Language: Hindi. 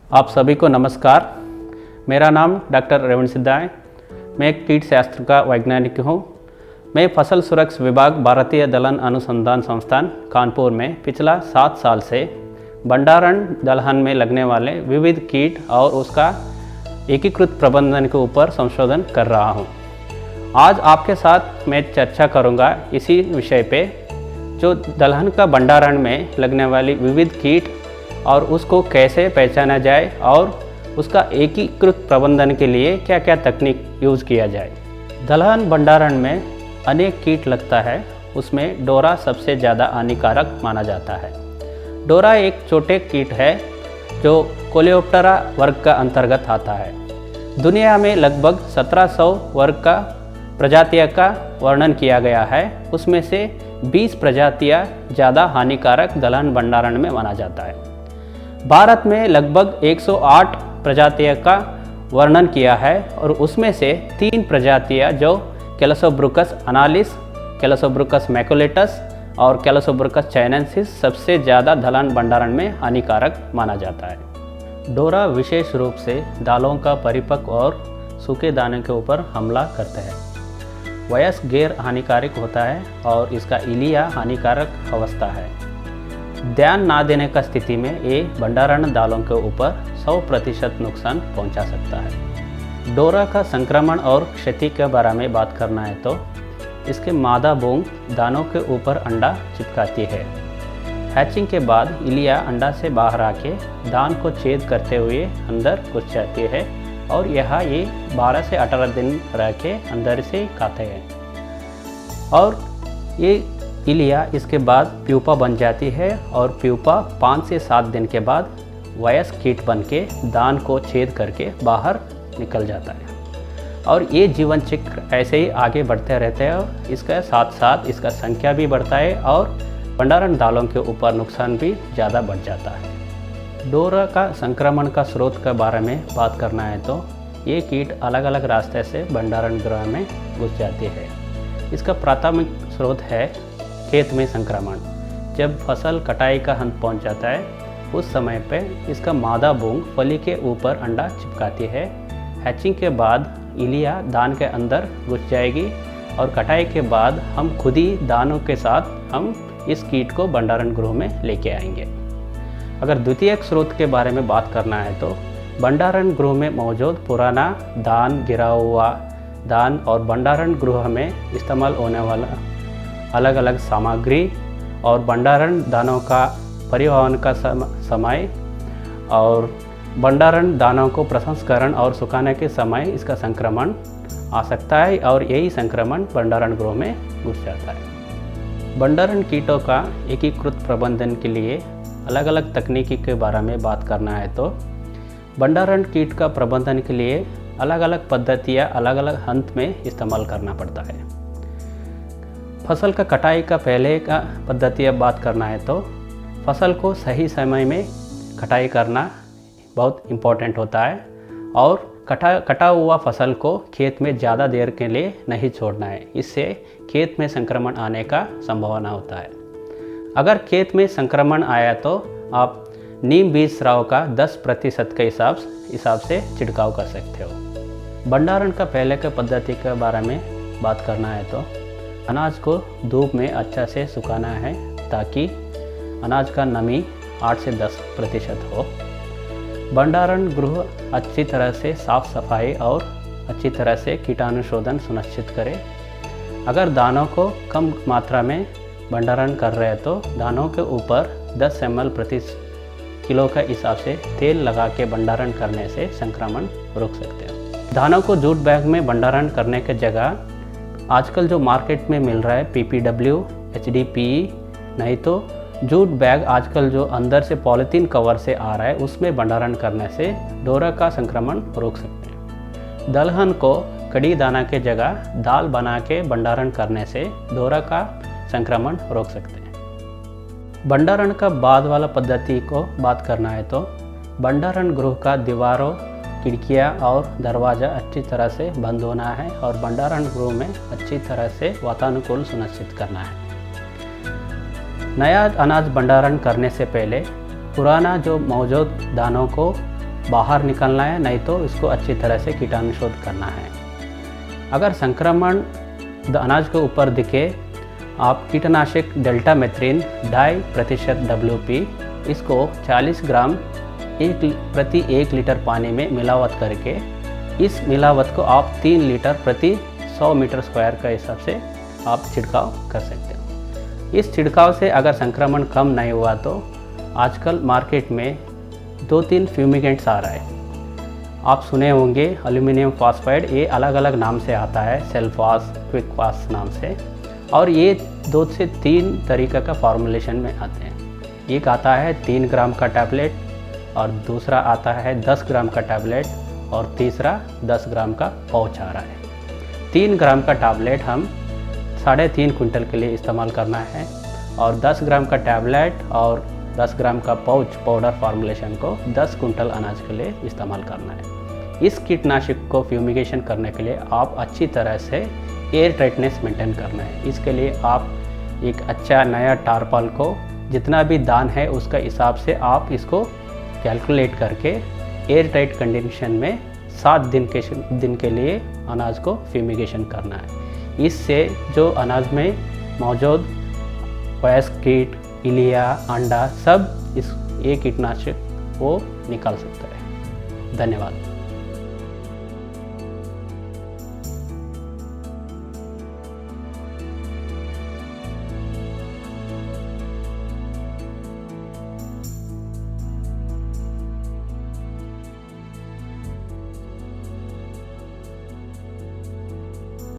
आप सभी को नमस्कार। मेरा नाम डॉक्टर रविंद्र सिद्धा है। मैं एक कीट शास्त्र का वैज्ञानिक हूँ। मैं फसल सुरक्षा विभाग भारतीय दलहन अनुसंधान संस्थान कानपुर में पिछला 7 साल से भंडारण दलहन में लगने वाले विविध कीट और उसका एकीकृत प्रबंधन के ऊपर संशोधन कर रहा हूँ। आज आपके साथ मैं चर्चा करूँगा इसी विषय पे, जो दलहन का भंडारण में लगने वाली विविध कीट और उसको कैसे पहचाना जाए और उसका एकीकृत प्रबंधन के लिए क्या क्या तकनीक यूज़ किया जाए। दलहन भंडारण में अनेक कीट लगता है, उसमें डोरा सबसे ज़्यादा हानिकारक माना जाता है। डोरा एक छोटे कीट है जो कोलेप्टोरा वर्ग का अंतर्गत आता है। दुनिया में लगभग 1700 वर्ग का प्रजातियों का वर्णन किया गया है, उसमें से 20 प्रजातियां ज़्यादा हानिकारक दलहन भंडारण में माना जाता है। भारत में लगभग 108 प्रजातियों का वर्णन किया है और उसमें से 3 प्रजातियां जो कैलोसोब्रुकस अनालिस, कैलोसोब्रुकस मैकुलेटस और कैलोसोब्रुकस चाइनेंसिस सबसे ज़्यादा दलहन भंडारण में हानिकारक माना जाता है। डोरा विशेष रूप से दालों का परिपक्व और सूखे दाने के ऊपर हमला करते हैं। वयस्क गैर हानिकारक होता है और इसका इलिया हानिकारक अवस्था है। ध्यान ना देने का स्थिति में ये भंडारण दालों के ऊपर 100% नुकसान पहुंचा सकता है। डोरा का संक्रमण और क्षति के बारे में बात करना है तो इसके मादा बूंद दानों के ऊपर अंडा चिपकाती है। हैचिंग के बाद इलिया अंडा से बाहर आके दान को छेद करते हुए अंदर घुस जाती है और यहाँ ये 12 से 18 दिन रह के अंदर से खाते हैं और ये इलिया इसके बाद प्यूपा बन जाती है और प्यूपा 5 से 7 दिन के बाद वयस्क कीट बन के दान को छेद करके बाहर निकल जाता है और ये जीवन चक्र ऐसे ही आगे बढ़ते रहते हैं और इसका साथ साथ इसका संख्या भी बढ़ता है और भंडारण दालों के ऊपर नुकसान भी ज़्यादा बढ़ जाता है। डोरा का संक्रमण का स्रोत के बारे में बात करना है तो ये कीट अलग अलग रास्ते से भंडारण गृह में घुस जाती है। इसका प्राथमिक स्रोत है खेत में संक्रमण। जब फसल कटाई का अंत पहुंच जाता है उस समय पे इसका मादा बूंद फली के ऊपर अंडा चिपकाती है। हैचिंग के बाद इलिया दान के अंदर घुस जाएगी और कटाई के बाद हम खुद ही दानों के साथ हम इस कीट को भंडारण गृह में लेके आएंगे। अगर द्वितीयक स्रोत के बारे में बात करना है तो भंडारण गृह में मौजूद पुराना दान, गिरा हुआ दान और भंडारण गृह में इस्तेमाल होने वाला अलग अलग सामग्री और भंडारण दानों का परिवहन का समय और भंडारण दानों को प्रसंस्करण और सुखाने के समय इसका संक्रमण आ सकता है और यही संक्रमण भंडारण गृह में घुस जाता है। भंडारण कीटों का एकीकृत प्रबंधन के लिए अलग अलग तकनीकी के बारे में बात करना है तो भंडारण कीट का प्रबंधन के लिए अलग अलग पद्धतियाँ अलग अलग हंत में इस्तेमाल करना पड़ता है। फसल का कटाई का पहले का पद्धतियाँ बात करना है तो फसल को सही समय में कटाई करना बहुत इम्पोर्टेंट होता है और कटा हुआ फसल को खेत में ज़्यादा देर के लिए नहीं छोड़ना है, इससे खेत में संक्रमण आने का संभावना होता है। अगर खेत में संक्रमण आया तो आप नीम बीज स्राव का 10% के हिसाब से छिड़काव कर सकते हो। भंडारण का पहले के पद्धति के बारे में बात करना है तो अनाज को धूप में अच्छा से सुखाना है ताकि अनाज का नमी 8 से 10% हो। भंडारण गृह अच्छी तरह से साफ सफाई और अच्छी तरह से कीटाणुशोधन सुनिश्चित करें। अगर दानों को कम मात्रा में भंडारण कर रहे हैं तो दानों के ऊपर 10 ml प्रति किलो का हिसाब से तेल लगा के भंडारण करने से संक्रमण रोक सकते हैं। दानों को जूट बैग में भंडारण करने के जगह आजकल जो मार्केट में मिल रहा है PPW, HDPE, नहीं तो जूट बैग आजकल जो अंदर से पॉलीथीन कवर से आ रहा है उसमें भंडारण करने से डोरा का संक्रमण रोक सकते हैं। दलहन को कड़ी दाना के जगह दाल बना के भंडारण करने से डोरा का संक्रमण रोक सकते हैं। भंडारण का बाद वाला पद्धति को बात करना है तो भंडारण गृह का दीवारों, खिड़कियाँ और दरवाज़ा अच्छी तरह से बंद होना है और भंडारण गृह में अच्छी तरह से वातानुकूल सुनिश्चित करना है। नया अनाज भंडारण करने से पहले पुराना जो मौजूद दानों को बाहर निकलना है, नहीं तो इसको अच्छी तरह से कीटाणुशोध करना है। अगर संक्रमण अनाज के ऊपर दिखे, आप कीटनाशक डेल्टामेथ्रिन 2.5% WP इसको 40 ग्राम प्रति 1 लीटर पानी में मिलावट करके, इस मिलावट को आप 3 लीटर प्रति 100 मीटर स्क्वायर का हिसाब से आप छिड़काव कर सकते हो। इस छिड़काव से अगर संक्रमण कम नहीं हुआ तो आजकल मार्केट में 2-3 फ्यूमिगेंट्स आ रहा है। आप सुने होंगे एल्युमिनियम फॉस्फाइड, ये अलग अलग नाम से आता है, सेल्फास, क्विकफास नाम से, और ये 2 से 3 तरीक़े का फॉर्मुलेशन में आते हैं। एक आता है 3 ग्राम का टैबलेट और दूसरा आता है 10 ग्राम का टैबलेट और तीसरा 10 ग्राम का पाउच आ रहा है। 3 ग्राम का टैबलेट हम 3.5 कुंटल के लिए इस्तेमाल करना है और 10 ग्राम का टैबलेट और 10 ग्राम का पाउच पाउडर फॉर्मुलेशन को 10 कुंटल अनाज के लिए इस्तेमाल करना है। इस कीटनाशक को फ्यूमिगेशन करने के लिए आप अच्छी तरह से एयर टाइटनेस मेंटेन करना है। इसके लिए आप एक अच्छा नया टारपाल को जितना भी दान है उसका हिसाब से आप इसको कैलकुलेट करके एयर टाइट कंडीशन में 7 दिन के लिए अनाज को फ्यूमिगेशन करना है। इससे जो अनाज में मौजूद वयस्क कीट, इलिया, अंडा सब इस एक कीटनाशक वो निकाल सकता है। धन्यवाद।